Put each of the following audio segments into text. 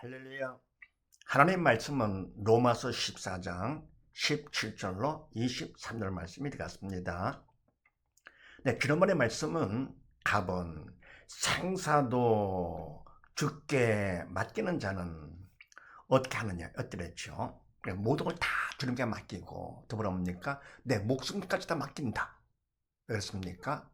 할렐루야. 하나님 말씀은 로마서 14장 17절로 23절 말씀이 되겠습니다. 네, 지난번의 말씀은 가본 생사도 주께 맡기는 자는 어떻게 하느냐 였더랬죠. 모든 걸 다 주님께 맡기고 더불어 뭡니까? 내 목숨까지 다 맡긴다. 왜 그렇습니까?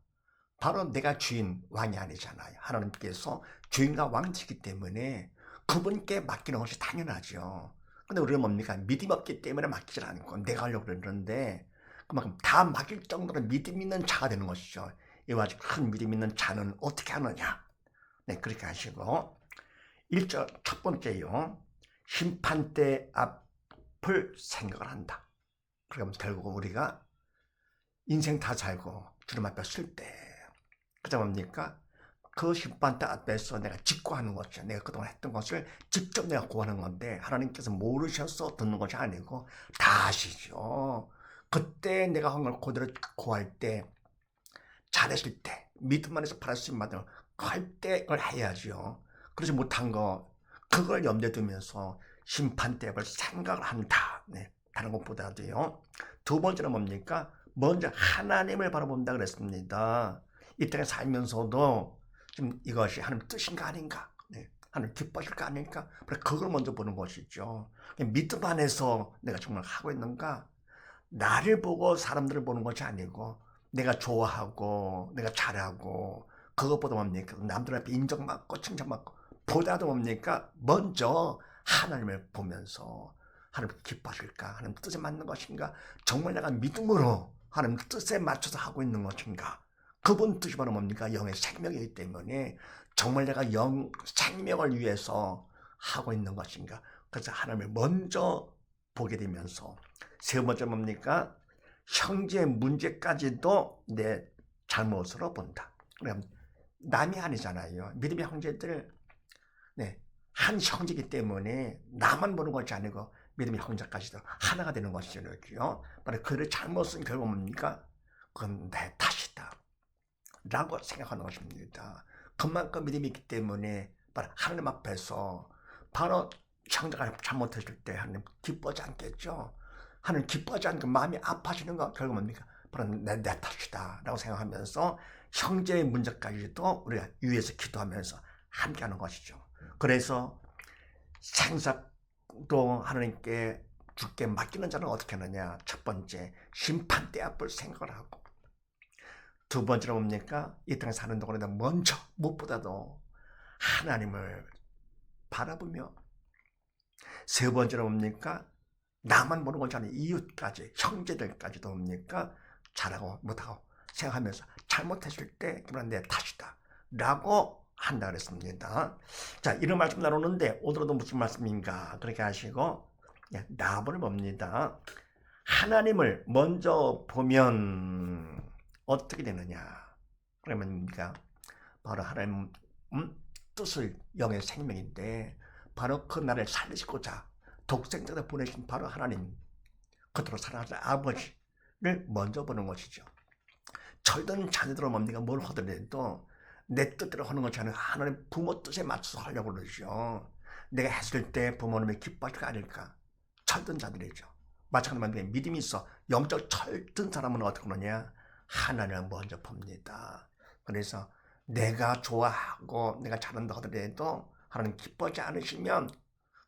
바로 내가 주인 왕이 아니잖아요. 하나님께서 주인과 왕이시기 때문에 그분께 맡기는 것이 당연하죠. 근데 우리는 뭡니까? 믿음이 없기 때문에 맡기질 않고 내가 하려고 그러는데 그만큼 다 맡길 정도로 믿음 있는 자가 되는 것이죠. 이와 같이 큰 믿음 있는 자는 어떻게 하느냐? 네, 그렇게 하시고 1절 첫 번째요. 심판대 앞을 생각을 한다. 그러면 결국 우리가 인생 다 살고 주님 앞에 쓸 때 그저 뭡니까? 그 심판대 앞에서 내가 직구하는 것이죠. 내가 그동안 했던 것을 직접 내가 구하는 건데 하나님께서 모르셔서 듣는 것이 아니고 다 아시죠. 그때 내가 한 걸 그대로 구할 때 잘했을 때 믿음 안에서 바랄 수 있는 만큼 할때 그걸 해야죠. 그러지 못한 거 그걸 염두에 두면서 심판대를 생각을 한다. 네, 다른 것보다도요. 두 번째는 뭡니까? 먼저 하나님을 바라본다 그랬습니다. 이 땅에 살면서도 지금 이것이 하나님 뜻인가 아닌가, 네, 하나님 기뻐하실까 아닐까, 그걸 먼저 보는 것이죠. 믿음 안에서 내가 정말 하고 있는가, 나를 보고 사람들을 보는 것이 아니고 내가 좋아하고 내가 잘하고 그것보다 뭡니까? 남들 앞에 인정받고 칭찬받고 보다도 뭡니까? 먼저 하나님을 보면서 하나님 기뻐하실까? 하나님 뜻에 맞는 것인가? 정말 내가 믿음으로 하나님 뜻에 맞춰서 하고 있는 것인가? 그분 뜻이 바로 뭡니까? 영의 생명이기 때문에 정말 내가 생명을 위해서 하고 있는 것인가? 그래서 하나님을 먼저 보게 되면서 세 번째 뭡니까? 형제의 문제까지도 내 잘못으로 본다. 그럼 남이 아니잖아요. 믿음의 형제들, 네, 한 형제이기 때문에 나만 보는 것이 아니고 믿음의 형제까지도 하나가 되는 것이죠. 바로 그를 잘못은 결국 뭡니까? 그건 내 탓이다 라고 생각하는 것입니다. 그만큼 믿음이 있기 때문에 바로 하나님 앞에서 바로 형제가 잘못했을 때 하나님 기뻐하지 않겠죠. 하나님 기뻐하지 않고 마음이 아파지는 거 결국 뭡니까? 바로 내 탓이다 라고 생각하면서 형제의 문제까지도 우리가 위에서 기도하면서 함께하는 것이죠. 그래서 생사도 하나님께 주께 맡기는 자는 어떻게 하느냐? 첫 번째, 심판대 앞을 생각을 하고, 두 번째로 뭡니까? 이 땅에 사는 동안에 먼저 무엇보다도 하나님을 바라보며, 세 번째로 뭡니까? 나만 보는 것이 아니라 이웃까지, 형제들까지도 뭡니까? 잘하고 못하고 생각하면서 잘못했을 때 그건 내 탓이다 라고 한다 그랬습니다. 자, 이런 말씀 나누는데 오늘도 무슨 말씀인가? 그렇게 하시고 나무를 봅니다. 하나님을 먼저 보면 어떻게 되느냐? 그러면 우리가 바로 하나님 뜻을 영의 생명인데 바로 그 나를 살리시고자 독생자를 보내신 바로 하나님, 그토록 사랑하는 아버지를 먼저 보는 것이죠. 철든 자녀들은 뭡니까? 뭘 하더라도 내 뜻대로 하는 것이 아니라 하나님 부모 뜻에 맞춰서 하려고 그러죠. 내가 했을 때 부모님이 기뻐할까 아닐까? 철든 자들이죠. 마찬가지로 믿음이 있어 영적 철든 사람은 어떻게 하느냐? 하나님을 먼저 봅니다. 그래서 내가 좋아하고 내가 잘한다 하더라도 하나님 기뻐하지 않으시면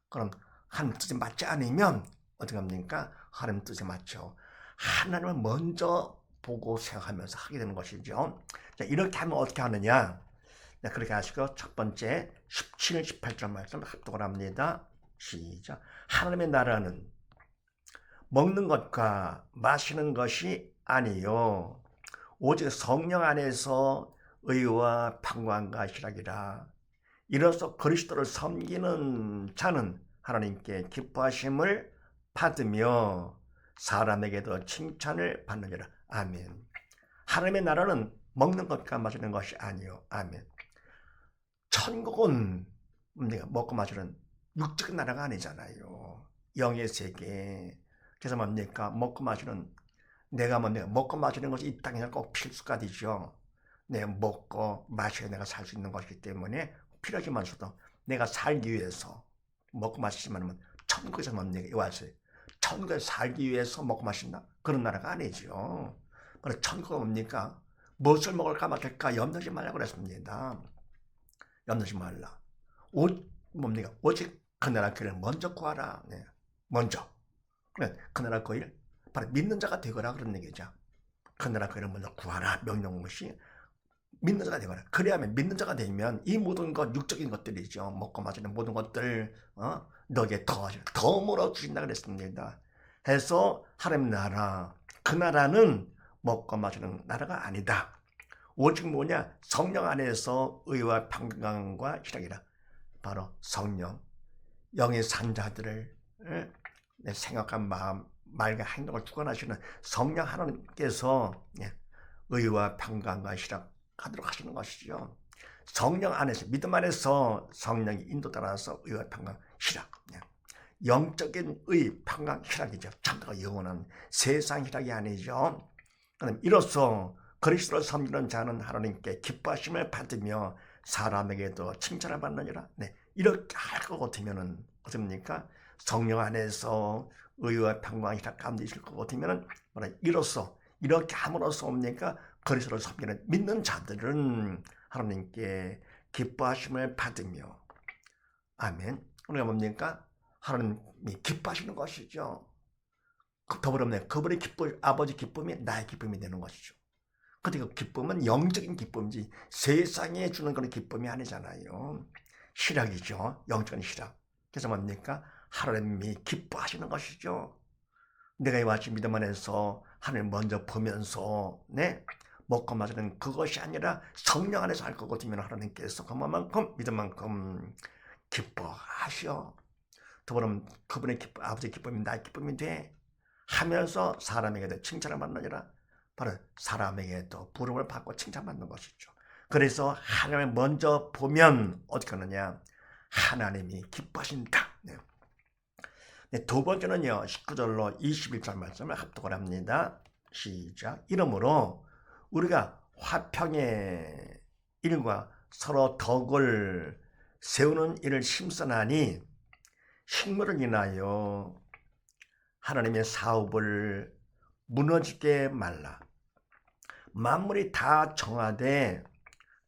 그럼 하나님 뜻에 맞지 않으면 어떻게 합니까? 하나님 뜻에 맞죠. 하나님을 먼저 보고 생각하면서 하게 되는 것이죠. 자, 이렇게 하면 어떻게 하느냐? 자, 그렇게 하시고 첫 번째 17, 18절 말씀 합독을 합니다. 시작. 하나님의 나라는 먹는 것과 마시는 것이 아니요 오직 성령 안에서 의와 평강과 희락이라. 이로써 그리스도를 섬기는 자는 하나님께 기뻐하심을 받으며 사람에게도 칭찬을 받느니라. 아멘. 하나님의 나라는 먹는 것과 마시는 것이 아니요. 아멘. 천국은 먹고 마시는 육적인 나라가 아니잖아요. 영의 세계. 그래서 뭡니까? 먹고 마시는, 내가 뭡니까? 먹고 마시는 것이 이 땅에 꼭 필수가 되죠. 내가 먹고 마셔야 내가 살 수 있는 것이기 때문에 필요하지만서도 내가 살기 위해서 먹고 마시지만 천국에서 뭡니까? 왔어요. 천국에서 살기 위해서 먹고 마신다? 그런 나라가 아니죠. 그래서 천국은 뭡니까? 무엇을 먹을까 말까 염려하지 말라고 그랬습니다. 염려하지 말라. 뭡니까? 오직 그 나라 그를 먼저 구하라. 네. 먼저. 그래, 그 나라 그일 바로 믿는 자가 되거라 그런 얘기죠. 그 나라 그를 먼저 구하라. 명령무시 믿는 자가 되거라. 그래야만 믿는 자가 되면 이 모든 것 육적인 것들이죠. 먹고 마시는 모든 것들 너에게 더 물어주신다 그랬습니다. 해서 하나님 나라 그 나라는 먹고 마시는 나라가 아니다. 오직 뭐냐? 성령 안에서 의와 평강과 희락이라. 바로 성령 영의 산자들을 생각한 마음 말과 행동을 주관하시는 성령 하나님께서 의와 평강과 희락하도록 하시는 것이죠. 성령 안에서 믿음 안에서 성령이 인도 따라서 의와 평강 희락 영적인 의 평강 희락이죠. 참다가 영원한 세상 희락이 아니죠. 그럼 이로써 그리스도를 섬기는 자는 하나님께 기뻐하심을 받으며 사람에게도 칭찬을 받느니라. 이렇게 할 것 같으면은 어떻습니까? 성령 안에서 의와 평강 희락 가운데 있을 것 같으면은 이로써 이렇게 함으로써 뭡니까? 그리스도를 섬기는 믿는 자들은 하나님께 기뻐하심을 받으며 아멘. 우리가 뭡니까? 하나님이 기뻐하시는 것이죠. 더불어 그분의 기쁨, 아버지 기쁨이 나의 기쁨이 되는 것이죠. 근데 그 기쁨은 영적인 기쁨이지 세상에 주는 그런 기쁨이 아니잖아요. 희락이죠. 영적인 희락. 그래서 뭡니까? 하나님이 기뻐하시는 것이죠. 내가 이와 같이 믿음 안에서 하나님 먼저 보면서 먹고 마시는 그것이 아니라 성령 안에서 할 것 같으면 하나님께서 그만큼 믿음만큼 기뻐하시오. 더불어 그분의 아버지의 기쁨이 나의 기쁨이 돼 하면서 사람에게도 칭찬을 받느니라. 바로 사람에게도 부름을 받고 칭찬받는 것이죠. 그래서 하나님을 먼저 보면 어떻게 하느냐? 하나님이 기뻐하신다. 두 번째는요. 19절로 21절 말씀을 합독을 합니다. 시작. 이러므로 우리가 화평의 일과 서로 덕을 세우는 일을 심선하니 식물을 인하여 하나님의 사업을 무너지게 말라. 만물이 다 정하되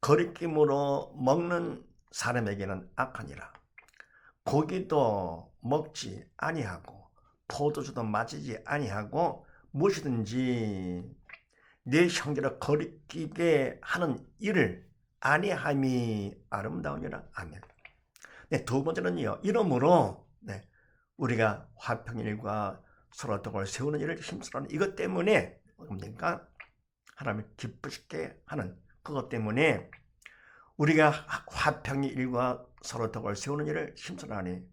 거리낌으로 먹는 사람에게는 악하니라. 고기도 먹지 아니하고 포도주도 마시지 아니하고 무엇이든지 내 형제를 거리끼게 하는 일을 아니함이 아름다우니라. 아멘. 두 번째는요. 이러므로 우리가 화평일과 서로 덕을 세우는 일을 힘쓰라는 이것 때문에 뭡니까? 하나님을 기쁘시게 하는 그것 때문에 우리가 화평의 일과 서로 덕을 세우는 일을 힘쓰라니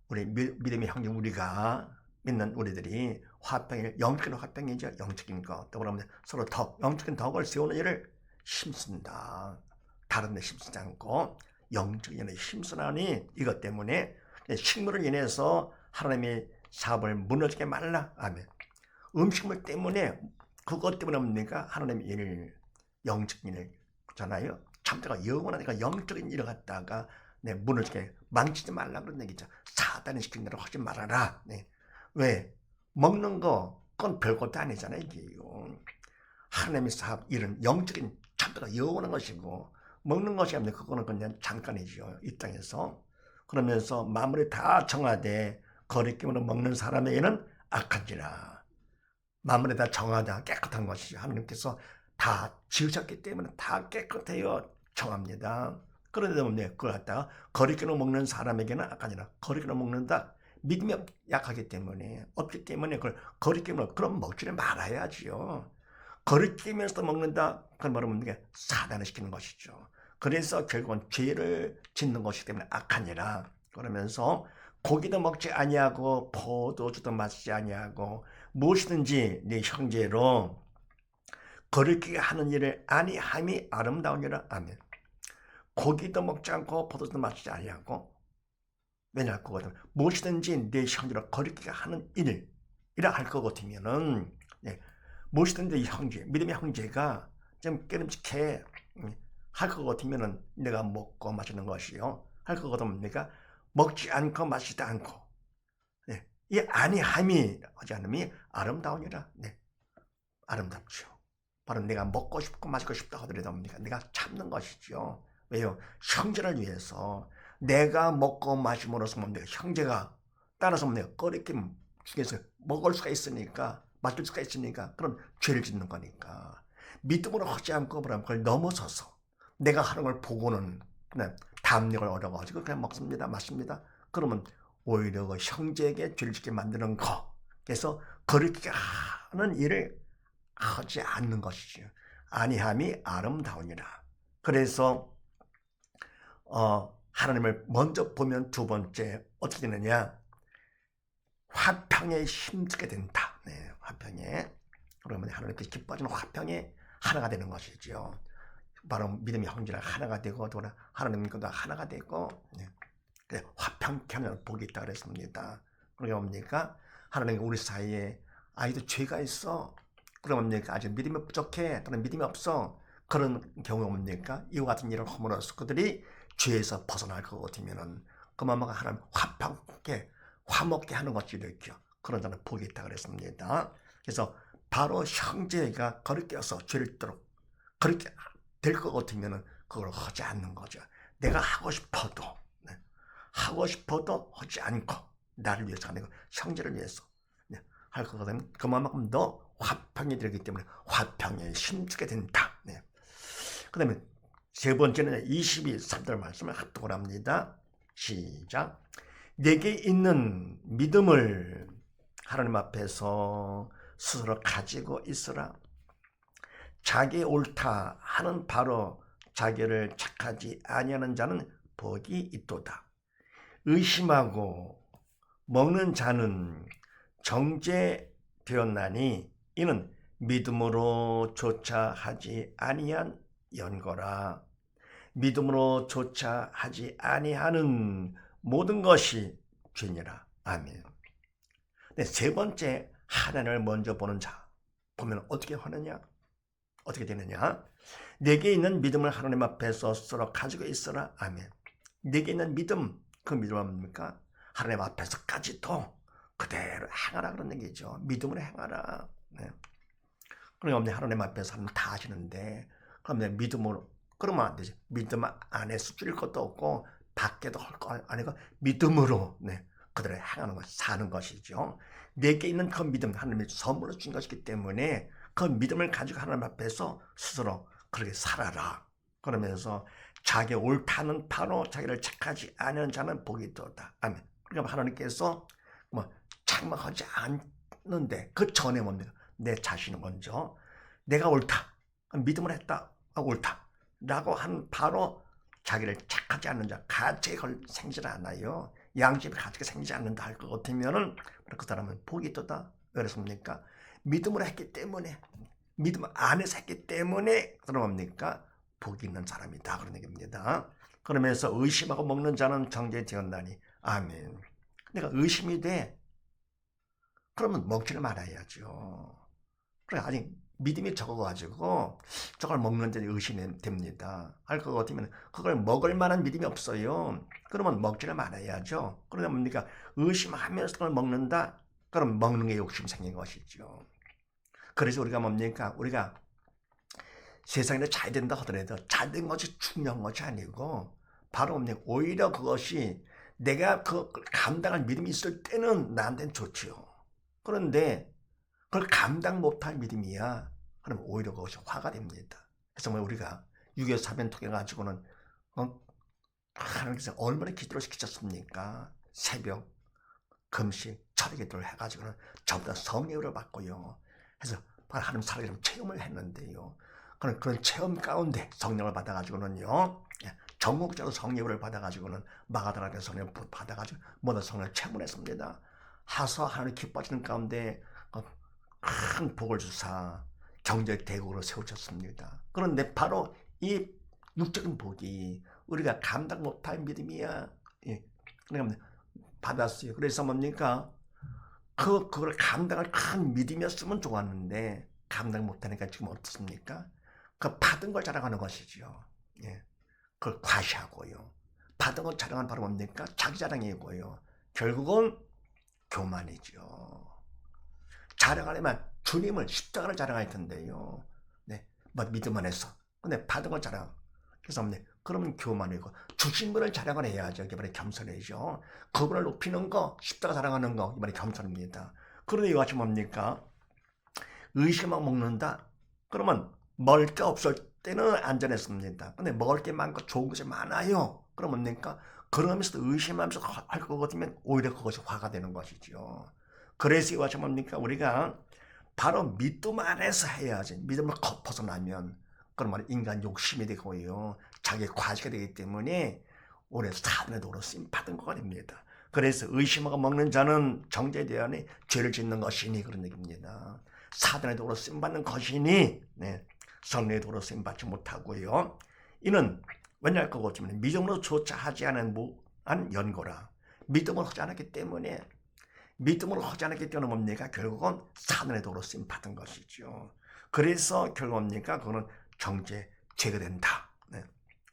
우리 믿음의 형제 우리가 믿는 우리들이 화평일 영적인 화평이죠. 영적인 것 더불어 서로 영적인 덕을 세우는 일을 힘쓴다. 다른 데 힘쓰지 않고 영적인 일에 힘쓰라니 이것 때문에 식물을 인해서 하나님의 사업을 무너지게 말라. 아멘. 음식물 때문에 그것 때문에 뭡니까? 하나님의 일을 영적인 일 잖아요. 참자가 영원하니까 영적인 일을 갖다가 무너지게 망치지 말라 그런 얘기죠. 사단이 시킨 대로 하지 말아라. 왜? 먹는 거 그건 별것도 아니잖아요. 이게요. 하나님의 사업 일은 영적인 참자가 영원한 것이고 먹는 것이 아니라 그거는 그냥 잠깐이죠. 이 땅에서. 그러면서 마무리 다 정하되 거리낌으로 먹는 사람에게는 악한지라. 마무리 다 정하다 깨끗한 것이죠. 하나님께서 다 지으셨기 때문에 다 깨끗해요. 정합니다. 그런데 그걸 갖다가 거리끼로 먹는 사람에게는 악하니라. 거리끼로 먹는다. 믿음이 약하기 때문에 없기 때문에 그걸 거리끼로 그럼 먹지를 말아야지요. 거리끼면서 먹는다. 그건 뭐라면 사단을 시키는 것이죠. 그래서 결국은 죄를 짓는 것이기 때문에 악하니라. 그러면서 고기도 먹지 아니하고 포도주도 마시지 아니하고 무엇이든지 네 형제로 거리끼게 하는 일을 아니함이 아름다우니라. 아멘. 고기도 먹지 않고 포도주도 마시지 아니하고 왜냐 그거든 무엇이든지 내 형제로 거리끼게 하는 일이라 할 것 같으면은 무엇이든지 형제 믿음의 형제가 좀 깨름직해 할 것 같으면은 내가 먹고 마시는 것이요 할 것 같으면 내가 먹지 않고 마시지 않고, 네. 이 아니함이 하지 않음이 아름다우니라. 네. 아름답죠. 바로 내가 먹고 싶고 마시고 싶다 하더라도 내가 참는 것이죠. 왜요? 형제를 위해서 내가 먹고 마심으로써 내가 형제가 따라서 내가 꺼리낌 중에서 먹을 수가 있으니까 맡길 수가 있으니까 그럼 죄를 짓는 거니까 믿음으로 하지 않고 그걸 넘어서서 내가 하는 걸 보고는 그냥 담력을 얻어가지고 그냥 먹습니다 마십니다. 그러면 오히려 그 형제에게 죄를 짓게 만드는 거. 그래서 그렇게 하는 일을 하지 않는 것이죠. 아니함이 아름다우니라. 그래서 하나님을 먼저 보면 두 번째 어떻게 되느냐? 화평에 힘쓰게 된다. 네, 화평에. 그러면 하나님께서 기뻐하시는 화평에 하나가 되는 것이죠. 바로 믿음의 형제랑 하나가 되고 또 하나님과도 하나가 되고, 네. 화평케 하는 복이 있다 그랬습니다. 그게 뭡니까? 하나님과 우리 사이에 아이도 죄가 있어. 그러면 뭡니까? 아직 믿음이 부족해. 또는 믿음이 없어. 그런 경우가 뭡니까? 이와 같은 일을 함으로써 그들이 죄에서 벗어날 것 같으면은 그만큼 하나님 화평케 화목게 하는 것이 이렇게 그런 자는 복이 있다 그랬습니다. 그래서 바로 형제가 그렇게 해서 죄를 짓도록 그렇게 될 것 같으면은 그걸 하지 않는 거죠. 내가 하고 싶어도 하지 않고 나를 위해서 하는 거, 형제를 위해서 할 것 같으면 그만큼 더 화평이 되기 때문에 화평에 힘쓰게 된다. 네. 그 다음에 세 번째는 22~3절 말씀을 합독을 합니다. 시작. 내게 있는 믿음을 하나님 앞에서 스스로 가지고 있으라. 자기 옳다 하는 바로 자기를 착하지 아니하는 자는 복이 있도다. 의심하고 먹는 자는 정죄되었나니 이는 믿음으로 조차 하지 아니한 연거라. 믿음으로 조차 하지 아니하는 모든 것이 죄니라. 아멘. 네, 세 번째 하나님을 먼저 보는 자 보면 어떻게 하느냐? 어떻게 되느냐? 내게 있는 믿음을 하나님 앞에서 스스로 가지고 있어라. 아멘. 내게 있는 믿음, 그 믿음은 뭡니까? 하나님 앞에서까지도 그대로 행하라 그런 얘기죠. 믿음으로 행하라. 네. 그러면 하나님 앞에서 하나님 다 하시는데 그럼 내 믿음으로 그러면 안 되지. 믿음 안에서 줄일 것도 없고 밖에도 할 거 아니고 믿음으로 그대로 행하는 것, 사는 것이죠. 내게 있는 그 믿음 하나님이 선물로 준 것이기 때문에 그 믿음을 가지고 하나님 앞에서 스스로 그렇게 살아라. 그러면서 자기 옳다는 바로 자기를 착하지 않은 자는 복이 있도다. 아멘. 그러니까 하나님께서 장막하지 않는데 그 전에 뭡니까? 내 자신을 먼저 내가 옳다. 믿음을 했다. 옳다. 라고 한 바로 자기를 착하지 않는 자, 가치에 생기지 않아요. 양심이 가치가 생기지 않는다 할 것 같으면은 그 사람은 복이 있도다. 왜 그렇습니까? 믿음으로 했기 때문에, 믿음 안에서 했기 때문에 그럼 뭡니까? 복이 있는 사람이다. 그런 얘기입니다. 그러면서 의심하고 먹는 자는 정죄되었나니. 아멘. 내가 의심이 돼. 그러면 먹지를 말아야죠. 그래, 아직 믿음이 적어가지고 저걸 먹는데 의심이 됩니다. 할 것 같으면 그걸 먹을 만한 믿음이 없어요. 그러면 먹지를 말아야죠. 그러다 뭡니까? 의심하면서 그걸 먹는다? 그럼 먹는 게 욕심 생긴 것이죠. 그래서 우리가 뭡니까? 우리가 세상에 잘 된다 하더라도 잘 된 것이 중요한 것이 아니고 바로 뭡니까? 오히려 그것이 내가 그 감당할 믿음이 있을 때는 나한테는 좋지요. 그런데 그걸 감당 못할 믿음이야. 그럼 오히려 그것이 화가 됩니다. 그래서 우리가 6.25 사변 통해 가지고는 하나님께서 얼마나 기도를 시키셨습니까? 새벽, 금식, 철의 기도를 해가지고는 전부 다 성령을 받고요. 그래서 하나님 살아계신 체험을 했는데요. 그런 체험 가운데 성령을 받아가지고는요. 전국적으로 성령을 받아가지고는 마가다락에서 성령을 받아가지고 모든 성령을 체험했습니다. 하서 하나님 기뻐하시는 가운데 큰 복을 주사 경제 대국으로 세우셨습니다. 그런데 바로 이 육적인 복이 우리가 감당 못할 믿음이야. 그러니까 받았어요. 그래서 뭡니까? 그걸 감당할 큰 믿음이었으면 좋았는데 감당 못하니까 지금 어떻습니까? 그 받은 걸 자랑하는 것이죠. 그걸 과시하고요. 받은 것 자랑은 바로 뭡니까? 자기 자랑이고요. 결국은 교만이죠. 자랑하려면 주님을 십자가를 자랑할 텐데요. 네, 뭐 믿음 안에서. 근데 받은 걸 자랑. 그래서 그러면 교만이고 주신 것을 자랑을 해야죠. 이번에 겸손이죠. 그분을 높이는 거, 십자가 자랑하는 거 이번에 겸손입니다. 그런데 이것이 뭡니까? 의심하고 먹는다. 그러면 먹을 게 없을 때는 안전했습니다. 근데 먹을 게 많고 좋은 것이 많아요. 그럼 뭡니까? 그러면서도 의심하면서 할 것 같으면 오히려 그것이 화가 되는 것이죠. 그래서 이것이 뭡니까? 우리가 바로 믿음 안에서 해야지. 믿음을 벗어나면 그런 인간 욕심이 되고요. 자기 과시가 되기 때문에 오래 사단의 도로 쓰임 받은 거가 됩니다. 그래서 의심하고 먹는 자는 정죄되어 하니 죄를 짓는 것이니 그런 얘기입니다. 사단의 도로 쓰임 받는 것이니 성령의 도로 쓰임 받지 못하고요. 이는 왜냐할 거고 믿음으로 조차 하지 않은 연고라. 믿음을 하지 않았기 때문에 믿음으로 하지 않았기 때문에 뭡니까? 결국은 사단의 도로 쓰임 받은 것이죠. 그래서 결국 뭡니까? 그거는 정죄, 죄가 된다.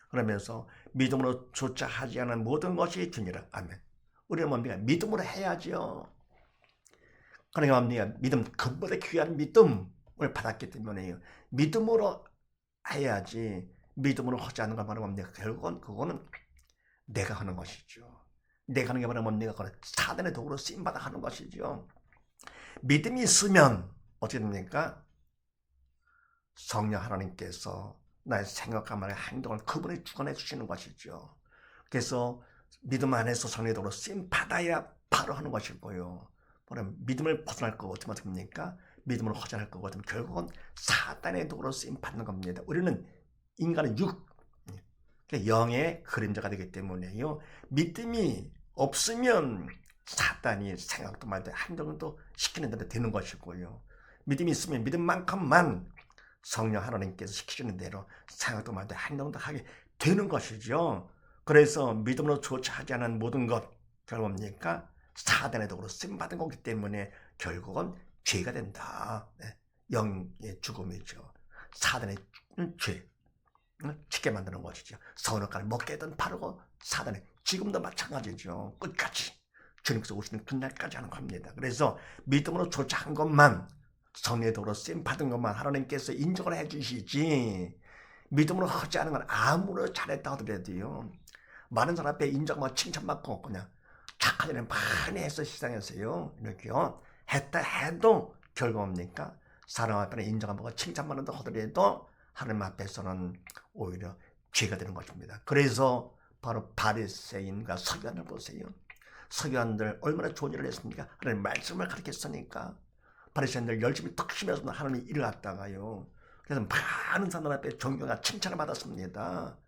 그러면서 믿음으로 조차 하지 않은 모든 것이 주니라. 아멘. 우리는 뭡니까? 믿음으로 해야죠. 그러니까 뭡니까? 믿음, 그보다 귀한 믿음을 받았기 때문에요. 믿음으로 해야지. 믿음으로 하지 않는 걸 말하면 뭡니까? 결국은 그거는 내가 하는 것이죠. 내가 하는 게 바로 뭡니까? 그건 사단의 도구로 쓰임받아 하는 것이죠. 믿음이 있으면 어떻게 됩니까? 성령 하나님께서 나의 생각과 말의 행동을 그분이 주관해 주시는 것이죠. 그래서 믿음 안에서 성령의 도구로 쓰임받아야 바로 하는 것이고요. 믿음을 벗어날 것 같으면 어떻게 됩니까? 믿음으로 허전할 것 같으면 결국은 사단의 도구로 쓰임받는 겁니다. 우리는 인간은 영의 그림자가 되기 때문에요. 믿음이 없으면 사단이 생각도 말도 행동도 시키는 대로 되는 것이고요. 믿음이 있으면 믿음만큼만 성령 하나님께서 시키시는 대로 생각도 말도 행동도 하게 되는 것이죠. 그래서 믿음으로 조차하지 않은 모든 것 결국 뭡니까? 사단의 도구로 쓰임받은 거기 때문에 결국은 죄가 된다. 영의 죽음이죠. 사단의 죄. 쉽게 만드는 것이죠. 선악과를 먹게 되든 바르고 사단의 지금도 마찬가지죠. 끝까지 주님께서 오시는 그날까지 하는 겁니다. 그래서 믿음으로 조차한 것만 성령의 도로 쓰임 받은 것만 하나님께서 인정을 해주시지 믿음으로 하지 않은 건 아무리 잘했다 하더라도요. 많은 사람 앞에 인정받고 칭찬받고 그냥 착한 일을 많이 해서 시상했어요. 이렇게요. 했다 해도 결과 뭡니까? 사람 앞에는 인정받고 칭찬받는다 하더라도 하나님 앞에서는 오히려 죄가 되는 것입니다. 그래서 바로 바리새인과 서기관을 보세요. 서기관들 얼마나 좋은 일을 했습니까? 하나님 말씀을 가르쳤으니까 바리새인들 열심히 턱심해서 하나님이 일을 갖다가요. 그래서 많은 사람 앞에 존경과 칭찬을 받았습니다.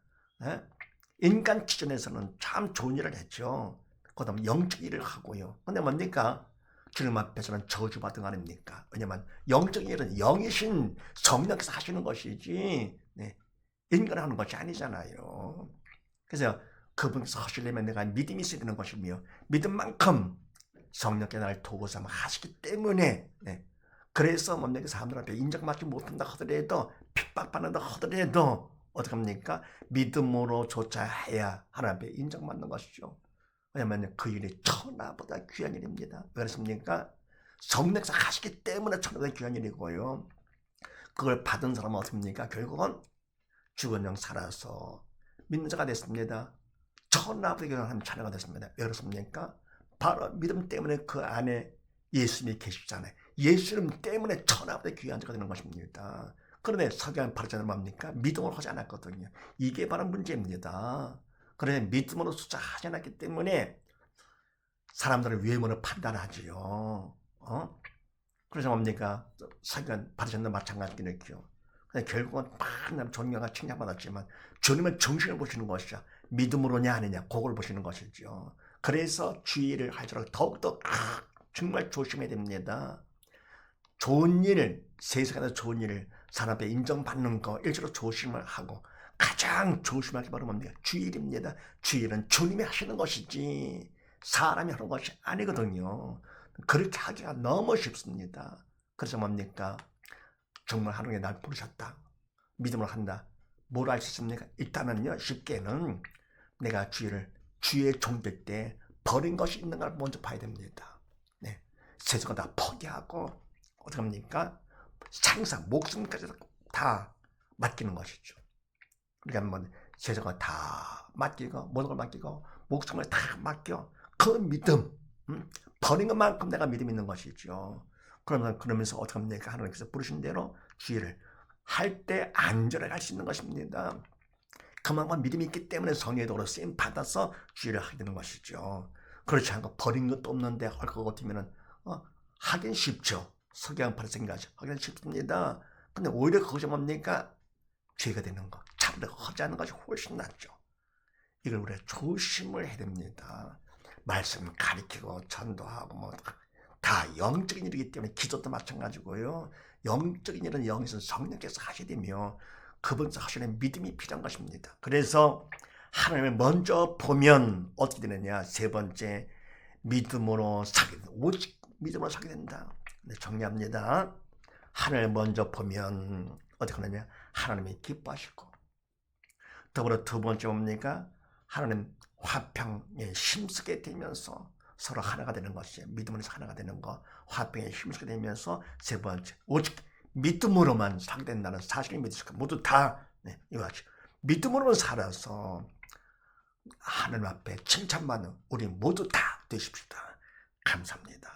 인간 기준에서는 참 좋은 일을 했죠. 그다음 영적 일을 하고요. 근데 뭡니까? 주님 앞에서는 저주받은 거 아닙니까? 왜냐면 영적인 일은 영이신 성령께서 하시는 것이지 인간이 하는 것이 아니잖아요. 그래서 그분께서 하시려면 내가 믿음이 있어야 되는 것이며 믿음만큼 성령께 나를 도구 삼아 하시기 때문에 그래서 뭡니까? 사람들 앞에 인정받지 못한다 하더라도 핍박받는다 하더라도 어떻게 합니까? 믿음으로조차 해야 하나님 앞에 인정받는 것이죠. 왜냐하면 그 일이 천하보다 귀한 일입니다. 왜 그렇습니까? 성령께서 하시기 때문에 천하보다 귀한 일이고요. 그걸 받은 사람은 어떻습니까? 결국은 죽은 영 살아서 믿는 자가 됐습니다. 천하보다 귀한 자녀가 됐습니다. 왜 그렇습니까? 바로 믿음 때문에 그 안에 예수님이 계시잖아요. 예수님 때문에 천하보다 귀한 자가 되는 것입니다. 그런데 서기관 바리새인은 뭡니까? 믿음을 하지 않았거든요. 이게 바로 문제입니다. 그래서 믿음으로 숫자하지 않았기 때문에 사람들의 외모를 판단하지요. 그래서 뭡니까? 서기관 바리새인도 마찬가지겠죠. 결국은 많은 존경과 칭찬받았지만 주님은 정신을 보시는 것이죠. 믿음으로냐 아니냐 그걸 보시는 것이죠. 그래서 주의를 할수록 더욱더 정말 조심해야 됩니다. 좋은 일, 세상에서 좋은 일을 사람 앞에 인정받는 거 일수록 조심을 하고 가장 조심할 게 바로 뭡니까? 주일입니다. 주일은 주님이 하시는 것이지 사람이 하는 것이 아니거든요. 그렇게 하기가 너무 쉽습니다. 그래서 뭡니까? 정말 하루에 날 부르셨다. 믿음으로 한다. 뭘 알 수 있습니까? 일단은요, 쉽게는 내가 주의 종될 때 버린 것이 있는 걸 먼저 봐야 됩니다. 네. 세상을 다 포기하고 어떻게 합니까? 항상 목숨까지 다 맡기는 것이죠. 그러니까 뭐 세상을 다 맡기고 모든 걸 맡기고 목숨을 다 맡겨 그 믿음, 버린 것만큼 내가 믿음 있는 것이죠. 그러면서 어떻게 합니까? 하나님께서 부르신 대로 주의를 할 때 안전하게 할 수 있는 것입니다. 그만큼 믿음이 있기 때문에 성령의 도로 쓰임 받아서 주의를 하게 되는 것이죠. 그렇지 않고 버린 것도 없는데 할 것 같으면 하긴 쉽죠. 석양 발생까지 하기는 쉽습니다. 근데 오히려 그것이 뭡니까? 죄가 되는 것, 차라리 허지하는 것이 훨씬 낫죠. 이걸 우리가 조심을 해야 됩니다. 말씀 가리키고 전도하고 뭐 다 영적인 일이기 때문에 기도도 마찬가지고요. 영적인 일은 영에서 성령께서 하셔야 되며 그분께서 하시는 믿음이 필요한 것입니다. 그래서 하나님을 먼저 보면 어떻게 되느냐? 세 번째, 믿음으로 사게 된다. 오직 믿음으로 사게 된다. 네, 정리합니다. 하나님을 먼저 보면 어떻게 하느냐? 하나님이 기뻐하시고, 더불어 두 번째 뭡니까? 하나님 화평에 힘쓰게 되면서 서로 하나가 되는 것이 믿음으로 하나가 되는 것, 화평에 힘쓰게 되면서 세 번째, 오직 믿음으로만 살게 된다는 사실을 믿으시고 모두 다 이와 같이 믿음으로만 살아서 하나님 앞에 칭찬받는 우리 모두 다 되십시다. 감사합니다.